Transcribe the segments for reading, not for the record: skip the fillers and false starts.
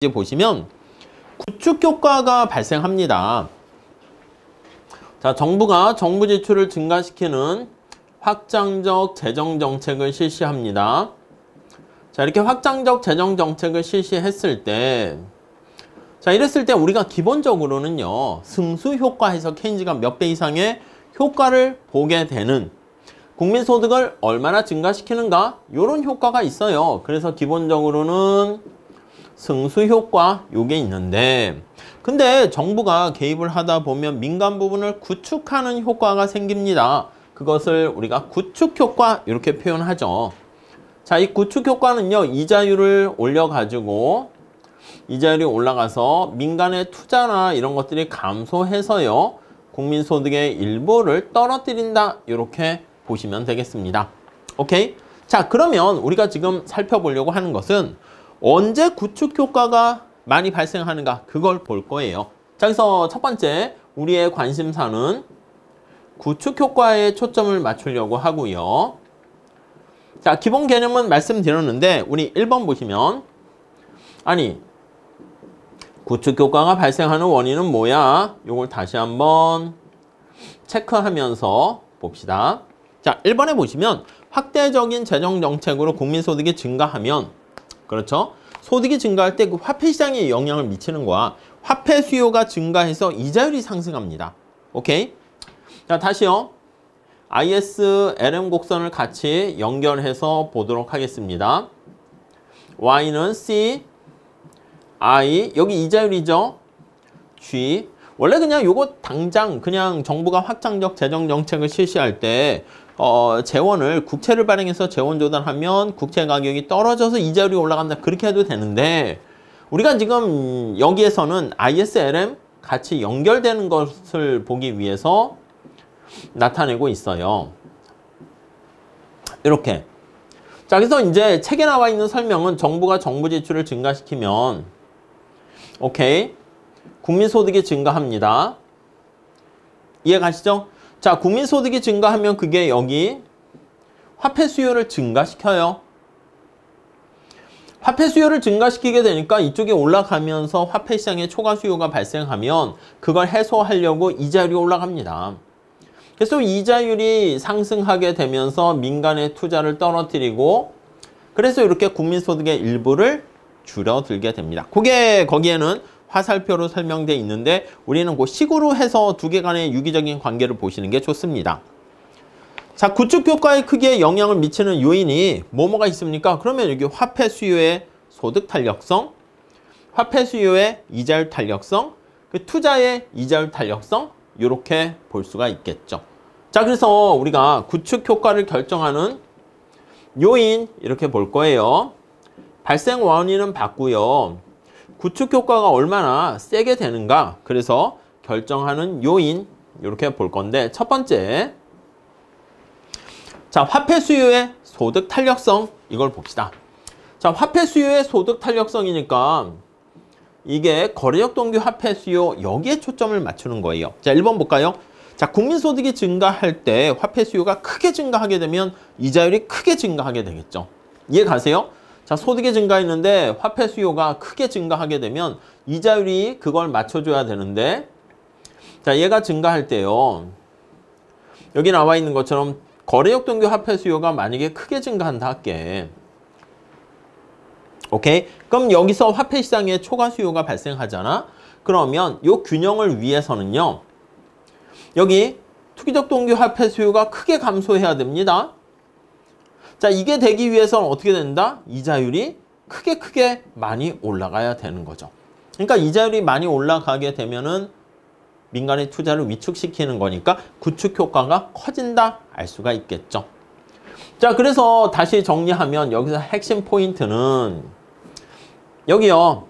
이제 보시면 구축 효과가 발생합니다. 자, 정부가 정부 지출을 증가시키는 확장적 재정 정책을 실시합니다. 자, 이렇게 확장적 재정 정책을 실시했을 때, 자, 이랬을 때 우리가 기본적으로는요, 승수 효과에서 케인즈가 몇 배 이상의 효과를 보게 되는 국민소득을 얼마나 증가시키는가? 이런 효과가 있어요. 그래서 기본적으로는 승수 효과 요게 있는데, 근데 정부가 개입을 하다 보면 민간 부분을 구축하는 효과가 생깁니다. 그것을 우리가 구축 효과 이렇게 표현하죠. 자, 이 구축 효과는요, 이자율을 올려가지고 이자율이 올라가서 민간의 투자나 이런 것들이 감소해서요, 국민소득의 일부를 떨어뜨린다, 이렇게 보시면 되겠습니다. 오케이? 자, 그러면 우리가 지금 살펴보려고 하는 것은 언제 구축 효과가 많이 발생하는가, 그걸 볼 거예요. 자, 그래서 첫 번째 우리의 관심사는 구축 효과에 초점을 맞추려고 하고요. 자, 기본 개념은 말씀드렸는데 우리 1번 보시면, 아니 구축 효과가 발생하는 원인은 뭐야? 요걸 다시 한번 체크하면서 봅시다. 자, 1번에 보시면 확대적인 재정 정책으로 국민소득이 증가하면, 그렇죠? 소득이 증가할 때 그 화폐 시장에 영향을 미치는 거야. 화폐 수요가 증가해서 이자율이 상승합니다. 오케이? 자, 다시요. ISLM 곡선을 같이 연결해서 보도록 하겠습니다. Y는 C, I, 여기 이자율이죠? G. 원래 그냥 요거 당장 그냥 정부가 확장적 재정 정책을 실시할 때 재원을, 국채를 발행해서 재원 조달하면 국채 가격이 떨어져서 이자율이 올라간다, 그렇게 해도 되는데, 우리가 지금 여기에서는 ISLM 같이 연결되는 것을 보기 위해서 나타내고 있어요. 이렇게. 자, 그래서 이제 책에 나와 있는 설명은 정부가 정부 지출을 증가시키면, 오케이, 국민소득이 증가합니다. 이해 가시죠? 자, 국민소득이 증가하면 그게 여기 화폐 수요를 증가시켜요. 화폐 수요를 증가시키게 되니까 이쪽에 올라가면서 화폐 시장에 초과 수요가 발생하면 그걸 해소하려고 이자율이 올라갑니다. 그래서 이자율이 상승하게 되면서 민간의 투자를 떨어뜨리고, 그래서 이렇게 국민소득의 일부를 줄여들게 됩니다. 그게 거기에는 화살표로 설명되어 있는데 우리는 그 식으로 해서 두 개 간의 유기적인 관계를 보시는 게 좋습니다. 자, 구축 효과의 크기에 영향을 미치는 요인이 뭐가 있습니까? 그러면 여기 화폐 수요의 소득 탄력성, 화폐 수요의 이자율 탄력성, 그 투자의 이자율 탄력성, 이렇게 볼 수가 있겠죠. 자, 그래서 우리가 구축 효과를 결정하는 요인 이렇게 볼 거예요. 발생 원인은 봤고요. 구축 효과가 얼마나 세게 되는가, 그래서 결정하는 요인 이렇게 볼 건데, 첫 번째, 자, 화폐 수요의 소득 탄력성, 이걸 봅시다. 자, 화폐 수요의 소득 탄력성이니까 이게 거래력 동기 화폐 수요, 여기에 초점을 맞추는 거예요. 자, 1번 볼까요? 자, 국민소득이 증가할 때 화폐 수요가 크게 증가하게 되면 이자율이 크게 증가하게 되겠죠. 이해 가세요? 자, 소득이 증가했는데 화폐 수요가 크게 증가하게 되면 이자율이 그걸 맞춰줘야 되는데, 자, 얘가 증가할 때요, 여기 나와 있는 것처럼 거래력 동기 화폐 수요가 만약에 크게 증가한다 할게. 오케이? 그럼 여기서 화폐 시장에 초과 수요가 발생하잖아? 그러면 이 균형을 위해서는요, 여기 투기적 동기 화폐 수요가 크게 감소해야 됩니다. 자, 이게 되기 위해서는 어떻게 된다? 이자율이 크게 많이 올라가야 되는 거죠. 그러니까 이자율이 많이 올라가게 되면은 민간의 투자를 위축시키는 거니까 구축 효과가 커진다, 알 수가 있겠죠. 자, 그래서 다시 정리하면 여기서 핵심 포인트는 여기요,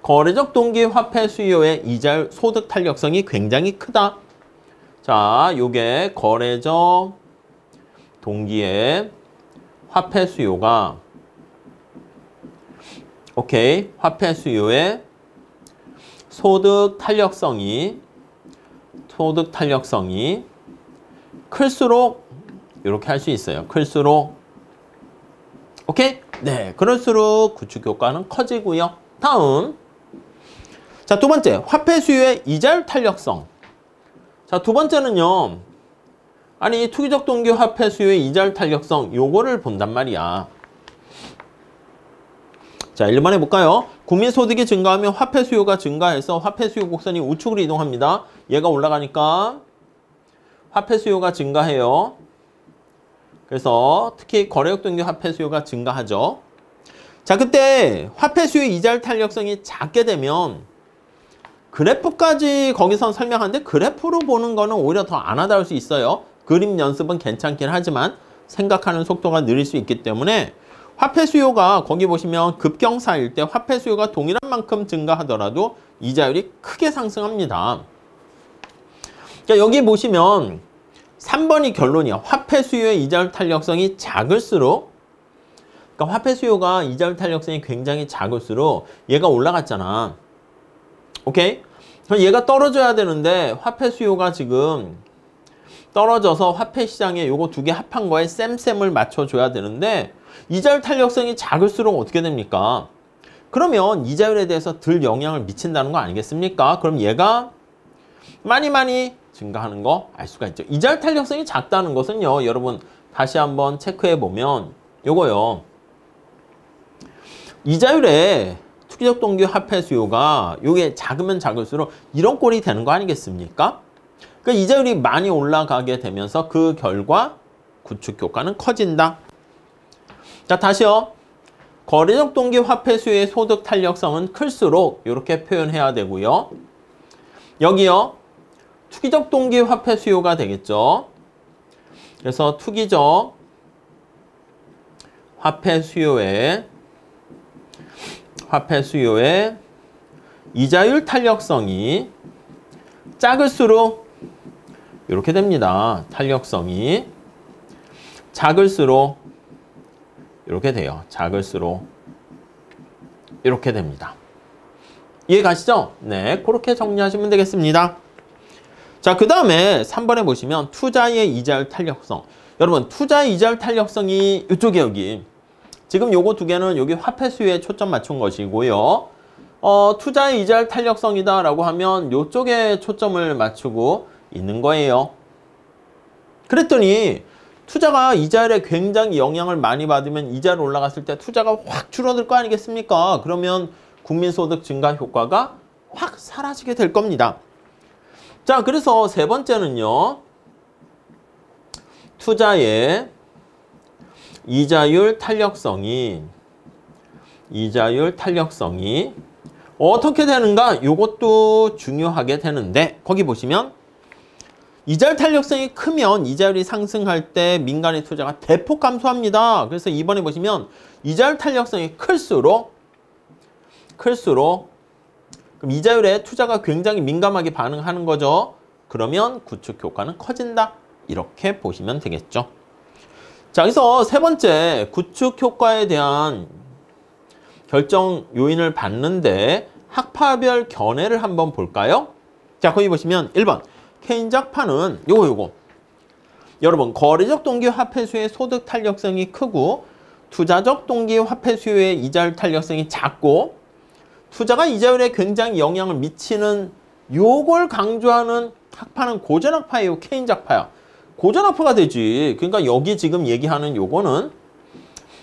거래적 동기 화폐 수요의 이자율 소득 탄력성이 굉장히 크다. 자, 요게 거래적 동기의 화폐 수요가, 오케이, 화폐 수요의 소득 탄력성이 클수록 이렇게 할 수 있어요. 클수록, 오케이? 네, 그럴수록 구축 효과는 커지고요. 다음. 자, 두 번째. 화폐 수요의 이자율 탄력성. 자, 두 번째는요. 아니, 투기적 동기 화폐 수요의 이자율 탄력성. 요거를 본단 말이야. 자, 1번 해볼까요? 국민소득이 증가하면 화폐 수요가 증가해서 화폐 수요 곡선이 우측으로 이동합니다. 얘가 올라가니까 화폐 수요가 증가해요. 그래서 특히 거래역 동기 화폐 수요가 증가하죠. 자, 그때 화폐 수요 이자율 탄력성이 작게 되면 그래프까지 거기선 설명하는데 그래프로 보는 거는 오히려 더 안 와닿을 수 있어요. 그림 연습은 괜찮긴 하지만 생각하는 속도가 느릴 수 있기 때문에 화폐 수요가 거기 보시면 급경사일 때 화폐 수요가 동일한 만큼 증가하더라도 이자율이 크게 상승합니다. 자, 여기 보시면 3번이 결론이야. 화폐 수요의 이자율 탄력성이 작을수록, 그러니까 화폐 수요가 이자율 탄력성이 굉장히 작을수록 얘가 올라갔잖아. 오케이? 그럼 얘가 떨어져야 되는데 화폐 수요가 지금 떨어져서 화폐 시장에 요거 두 개 합한 거에 쌤쌤을 맞춰줘야 되는데 이자율 탄력성이 작을수록 어떻게 됩니까? 그러면 이자율에 대해서 덜 영향을 미친다는 거 아니겠습니까? 그럼 얘가 많이 증가하는 거 알 수가 있죠. 이자율 탄력성이 작다는 것은요. 여러분 다시 한번 체크해 보면 요거요. 이자율에 투기적 동기 화폐 수요가 요게 작으면 작을수록 이런 꼴이 되는 거 아니겠습니까? 그러니까 이자율이 많이 올라가게 되면서 그 결과 구축 효과는 커진다. 자, 다시요. 거래적 동기 화폐 수요의 소득 탄력성은 클수록 이렇게 표현해야 되고요. 여기요. 투기적 동기 화폐 수요가 되겠죠. 그래서 투기적 화폐 수요의 이자율 탄력성이 작을수록 이렇게 됩니다. 탄력성이 작을수록 이렇게 돼요. 작을수록 이렇게 됩니다. 이해 가시죠? 네, 그렇게 정리하시면 되겠습니다. 자, 그 다음에 3번에 보시면 투자의 이자율 탄력성. 여러분, 투자의 이자율 탄력성이 이쪽에 여기. 지금 요거 두 개는 여기 화폐 수요에 초점 맞춘 것이고요. 투자의 이자율 탄력성이다라고 하면 요쪽에 초점을 맞추고 있는 거예요. 그랬더니 투자가 이자율에 굉장히 영향을 많이 받으면 이자율 올라갔을 때 투자가 확 줄어들 거 아니겠습니까? 그러면 국민소득 증가 효과가 확 사라지게 될 겁니다. 자, 그래서 세 번째는요. 투자의 이자율 탄력성이 어떻게 되는가? 요것도 중요하게 되는데 거기 보시면 이자율 탄력성이 크면 이자율이 상승할 때 민간의 투자가 대폭 감소합니다. 그래서 이번에 보시면 이자율 탄력성이 클수록 그럼 이자율에 투자가 굉장히 민감하게 반응하는 거죠. 그러면 구축 효과는 커진다. 이렇게 보시면 되겠죠. 자, 그래서 세 번째 구축 효과에 대한 결정 요인을 봤는데 학파별 견해를 한번 볼까요? 자, 거기 보시면 1번 케인즈 학파는 요거 여러분 거래적 동기 화폐 수요의 소득 탄력성이 크고 투자적 동기 화폐 수요의 이자율 탄력성이 작고 투자가 이자율에 굉장히 영향을 미치는 요걸 강조하는 학파는 고전학파예요. 케인즈 학파야. 고전학파가 되지. 그러니까 여기 지금 얘기하는 요거는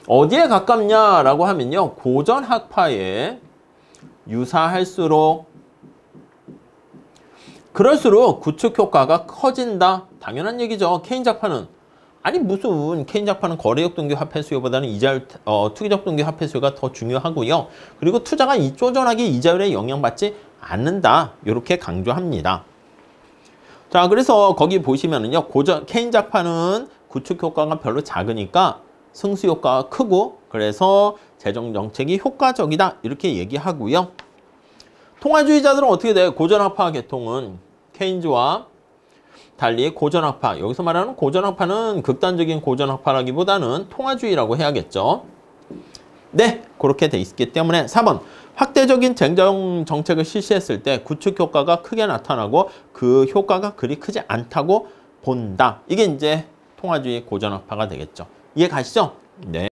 어디에 가깝냐라고 하면요. 고전학파에 유사할수록 그럴수록 구축 효과가 커진다. 당연한 얘기죠. 케인즈 학파는 아니 무슨 케인즈 학파는 거래적 동기 화폐 수요보다는 이자율 투기적 동기 화폐 수요가 더 중요하고요. 그리고 투자가 쪼전하게 이자율에 영향받지 않는다. 이렇게 강조합니다. 자, 그래서 거기 보시면은요. 케인즈 학파는 구축 효과가 별로 작으니까 승수 효과가 크고 그래서 재정 정책이 효과적이다. 이렇게 얘기하고요. 통화주의자들은 어떻게 돼요? 고전학파 계통은 케인즈와 달리 고전학파, 여기서 말하는 고전학파는 극단적인 고전학파라기보다는 통화주의라고 해야겠죠. 네, 그렇게 돼 있기 때문에 4번 확대적인 재정 정책을 실시했을 때 구축 효과가 크게 나타나고 그 효과가 그리 크지 않다고 본다. 이게 이제 통화주의 고전학파가 되겠죠. 이해 가시죠? 네.